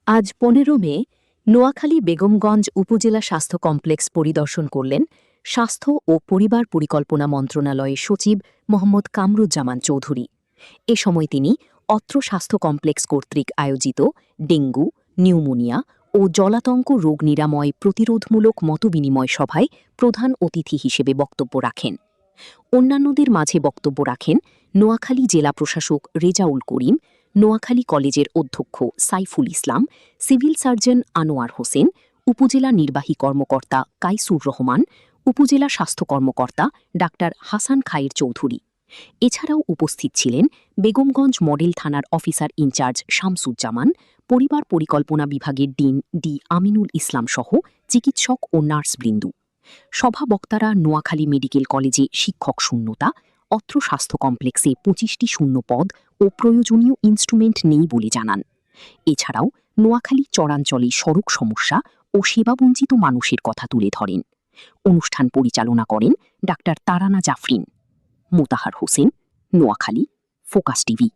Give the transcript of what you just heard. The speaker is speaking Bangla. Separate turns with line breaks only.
আজ ১৫ মে নোয়াখালী বেগমগঞ্জ উপজেলা স্বাস্থ্য কমপ্লেক্স পরিদর্শন করলেন স্বাস্থ্য ও পরিবার পরিকল্পনা মন্ত্রণালয়ের সচিব মোহাম্মদ কামরুজ্জামান চৌধুরী। এ সময় তিনি অত্র স্বাস্থ্য কমপ্লেক্স কর্তৃক আয়োজিত ডেঙ্গু, নিউমোনিয়া ও জলাতঙ্ক রোগ নিরাময় প্রতিরোধমূলক মতবিনিময় সভায় প্রধান অতিথি হিসেবে বক্তব্য রাখেন। অন্যান্যদের মাঝে বক্তব্য রাখেন নোয়াখালী জেলা প্রশাসক রেজাউল করিম, নোয়াখালী কলেজের অধ্যক্ষ সাইফুল ইসলাম, সিভিল সার্জন আনোয়ার হোসেন, উপজেলা নির্বাহী কর্মকর্তা কাইসুর রহমান, উপজেলা স্বাস্থ্য কর্মকর্তা ডাক্তার হাসান খায়ের চৌধুরী। এছাড়াও উপস্থিত ছিলেন বেগমগঞ্জ মডেল থানার অফিসার ইনচার্জ শামসুজ্জামান, পরিবার পরিকল্পনা বিভাগের ডিন ডি আমিনুল ইসলাম সহ চিকিৎসক ও নার্সবৃন্দু। সভা বক্তারা নোয়াখালী মেডিকেল কলেজে শিক্ষক শূন্যতা, অত্র স্বাস্থ্য কমপ্লেক্সে ২৫টি শূন্য পদ ও প্রয়োজনীয় ইনস্ট্রুমেন্ট নেই বলে জানান। এছাড়াও নোয়াখালী চরাঞ্চলে সড়ক সমস্যা ও সেবাবঞ্চিত মানুষের কথা তুলে ধরেন। অনুষ্ঠান পরিচালনা করেন doctor Tarana Jafrin. Motahar Hossain, Noakhali, Focus TV.